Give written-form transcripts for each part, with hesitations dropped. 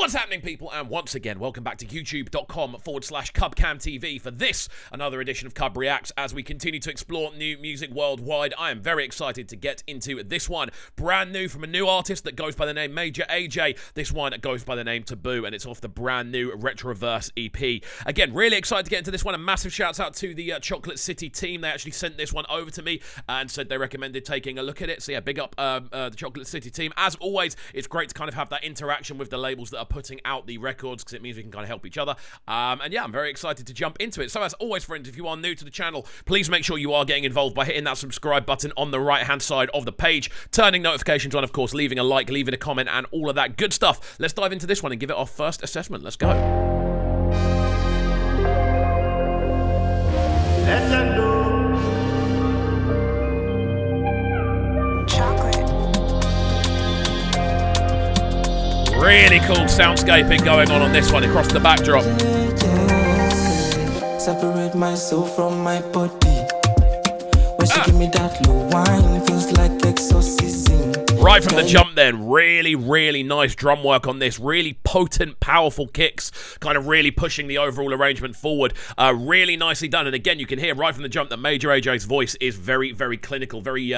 What's happening, people? And once again, welcome back to youtube.com/CubCamTV for this, another edition of Cub Reacts, as we continue to explore new music worldwide. I am very excited to get into this one. Brand new from a new artist that goes by the name Major AJ. This one goes by the name Taboo, and it's off the brand new Retroverse EP. Again, really excited to get into this one. A massive shouts out to the Chocolate City team. They actually sent this one over to me and said they recommended taking a look at it. So yeah, big up the Chocolate City team. As always, it's great to kind of have that interaction with the labels that are putting out the records, because it means we can kind of help each other. And yeah, I'm very excited to jump into it. So as always, friends, if you are new to the channel, please make sure you are getting involved by hitting that subscribe button on the right hand side of the page, turning notifications on, of course, leaving a like, leaving a comment, and all of that good stuff. Let's dive into this one and give it our first assessment. Let's go. Really cool soundscaping going on this one across the backdrop. Separate myself from my body. When she give me that low wine, it feels like exorcism. Right from the jump then, really nice drum work on this. Really potent, powerful kicks, kind of really pushing the overall arrangement forward. Really nicely done. And again, you can hear right from the jump that Major AJ's voice is very clinical, very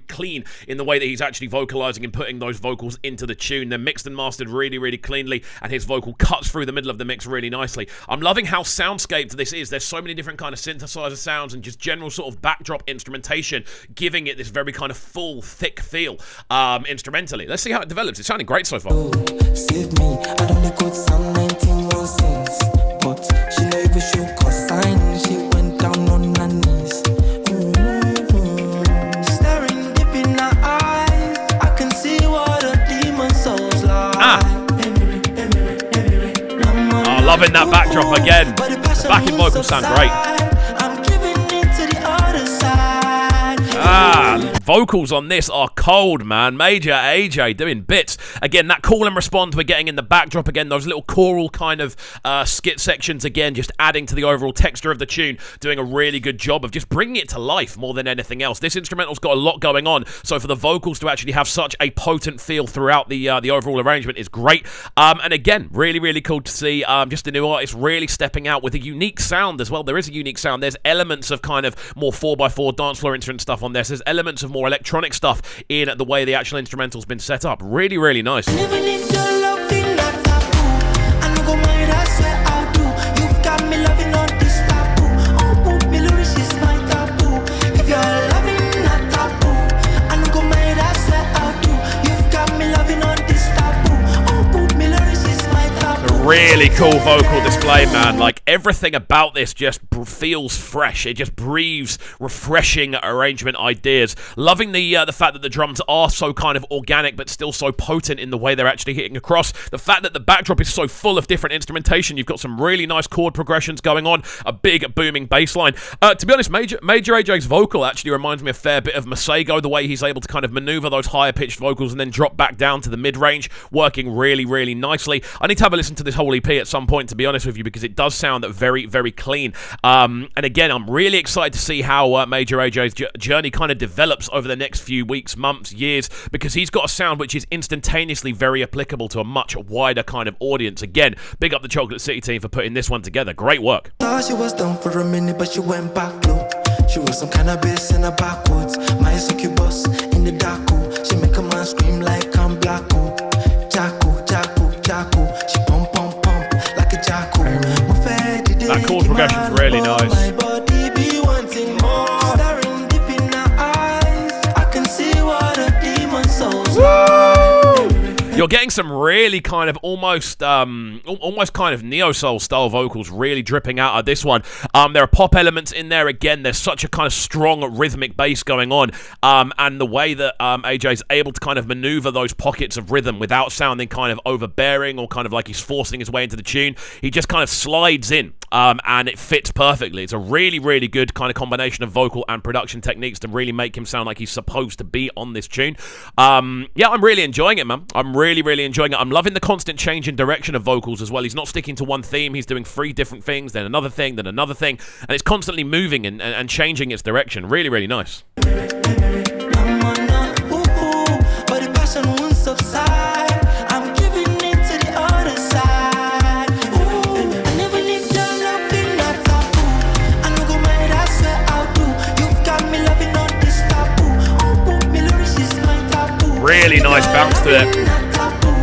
clean in the way that he's actually vocalizing and putting those vocals into the tune. They're mixed and mastered really cleanly, and his vocal cuts through the middle of the mix really nicely. I'm loving how soundscaped this is. There's so many different kind of synthesizer sounds and just general sort of backdrop instrumentation, giving it this very kind of full, thick feel. Instrumentally. Let's see how it develops. It's sounding great so far. Save me, I don't like good some 19 cents, but she never show consign. She went down on her knees. Staring deep in her eyes, I can see what a demon soul's like. Oh, loving that backdrop again. The backing vocals sound great. Vocals on this are cold, man. Major AJ doing bits. Again, that call and response we're getting in the backdrop. Again, those little choral kind of skit sections, again, just adding to the overall texture of the tune, doing a really good job of just bringing it to life more than anything else. This instrumental's got a lot going on, so for the vocals to actually have such a potent feel throughout the overall arrangement is great. And again, really cool to see just a new artist really stepping out with a unique sound as well. There is a unique sound. There's elements of kind of more 4x4 dance floor instrument stuff on this. There's elements of more electronic stuff in the way the actual instrumental's been set up. Really nice. Really cool vocal display, man. Like, everything about this just feels fresh. It just breathes refreshing arrangement ideas. Loving the fact that the drums are so kind of organic but still so potent in the way they're actually hitting across. The fact that the backdrop is so full of different instrumentation. You've got some really nice chord progressions going on, a big booming bass line. To be honest, Major AJ's vocal actually reminds me a fair bit of Masego, the way he's able to kind of maneuver those higher pitched vocals and then drop back down to the mid-range, working really nicely. I need to have a listen to this whole EP at some point, to be honest with you, because it does sound very clean. And again, I'm really excited to see how Major AJ's journey kind of develops over the next few weeks, months, years, because he's got a sound which is instantaneously very applicable to a much wider kind of audience. Again, big up the Chocolate City team for putting this one together. Great work. Thought she was done for a minute, but she went back low. She was some kind of bass in her backwards. My succubus in the dark. She make a man scream like I'm black. Jacko. She pump like a jacko. That chord progression's really nice. My body be wanting more. Staring deep in her eyes, I can see what a demon soul's like. You're getting some really kind of almost kind of neo-soul style vocals really dripping out of this one. There are pop elements in there. Again, there's such a kind of strong rhythmic bass going on, and the way that AJ's able to kind of maneuver those pockets of rhythm without sounding kind of overbearing or kind of like he's forcing his way into the tune. He just kind of slides in, and it fits perfectly. It's a really good kind of combination of vocal and production techniques to really make him sound like he's supposed to be on this tune. Yeah, I'm really enjoying it, man. I'm really enjoying it. I'm loving the constant change in direction of vocals as well. He's not sticking to one theme. He's doing 3 different things, then another thing, then another thing, and it's constantly moving and changing its direction. Really nice. I'm giving it to the other side. Really nice bounce to it.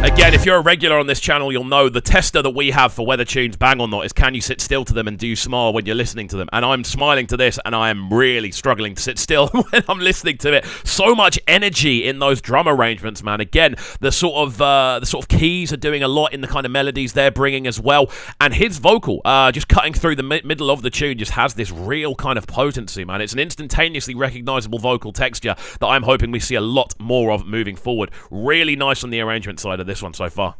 Again, if you're a regular on this channel, you'll know the tester that we have for whether tunes bang or not is can you sit still to them and do you smile when you're listening to them? And I'm smiling to this, and I am really struggling to sit still when I'm listening to it. So much energy in those drum arrangements, man. Again, the sort of keys are doing a lot in the kind of melodies they're bringing as well. And his vocal, just cutting through the middle of the tune, just has this real kind of potency, man. It's an instantaneously recognizable vocal texture that I'm hoping we see a lot more of moving forward. Really nice on the arrangement side of this one so far.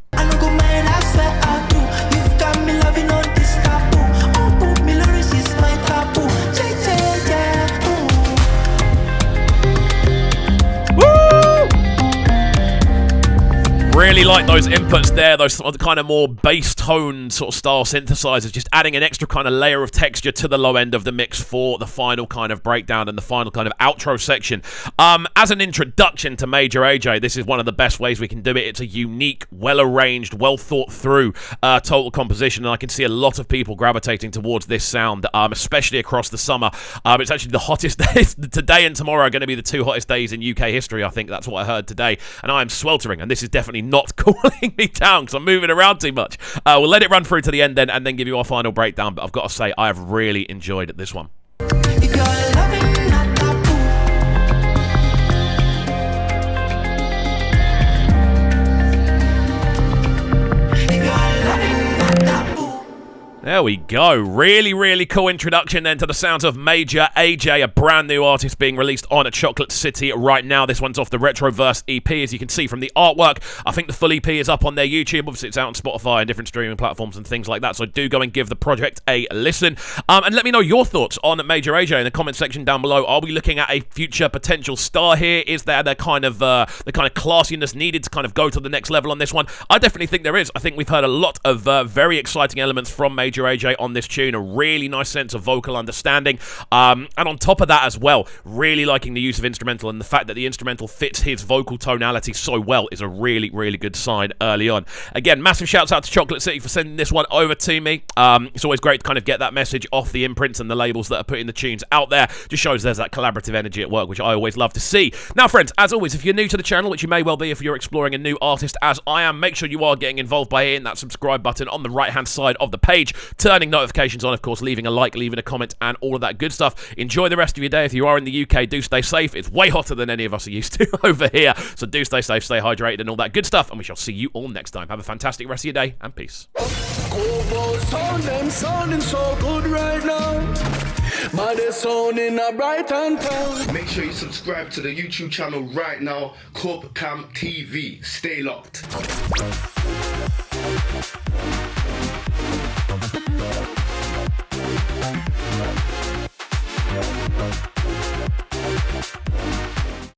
Really like those inputs there, those sort of kind of more bass tone sort of style synthesizers, just adding an extra kind of layer of texture to the low end of the mix for the final kind of breakdown and the final kind of outro section. As an introduction to Major AJ, this is one of the best ways we can do it. It's a unique, well-arranged, well-thought-through total composition, and I can see a lot of people gravitating towards this sound, especially across the summer. It's actually the hottest days. Today and tomorrow are going to be the two hottest days in UK history, I think. That's what I heard today, and I am sweltering, and this is definitely not cooling me down because I'm moving around too much. We'll let it run through to the end then, and then give you our final breakdown, but I've got to say I have really enjoyed this one. If you're loving not taboo. If you're loving not taboo. There we go. Really, really cool introduction then to the sounds of Major AJ, a brand new artist being released on a Chocolate City right now. This one's off the Retroverse EP, as you can see from the artwork. I think the full EP is up on their YouTube. Obviously, it's out on Spotify and different streaming platforms and things like that, so do go and give the project a listen. And let me know your thoughts on Major AJ in the comment section down below. Are we looking at a future potential star here? Is there the kind of classiness needed to kind of go to the next level on this one? I definitely think there is. I think we've heard a lot of very exciting elements from Major AJ on this tune, a really nice sense of vocal understanding, and on top of that as well, really liking the use of instrumental, and the fact that the instrumental fits his vocal tonality so well is a really, really good sign early on. Again, massive shouts out to Chocolate City for sending this one over to me. It's always great to kind of get that message off the imprints and the labels that are putting the tunes out there. Just shows there's that collaborative energy at work, which I always love to see. Now friends, as always, if you're new to the channel, which you may well be if you're exploring a new artist as I am, make sure you are getting involved by hitting that subscribe button on the right hand side of the page, turning notifications on, of course, leaving a like, leaving a comment, and all of that good stuff. Enjoy the rest of your day. If you are in the UK, do stay safe. It's way hotter than any of us are used to over here, so do stay safe, stay hydrated, and all that good stuff, and we shall see you all next time. Have a fantastic rest of your day, and peace. Sounding so good right now. But they're sounding a bright and town. Make sure you subscribe to the YouTube channel right now, CUBREACTS TV. Stay locked.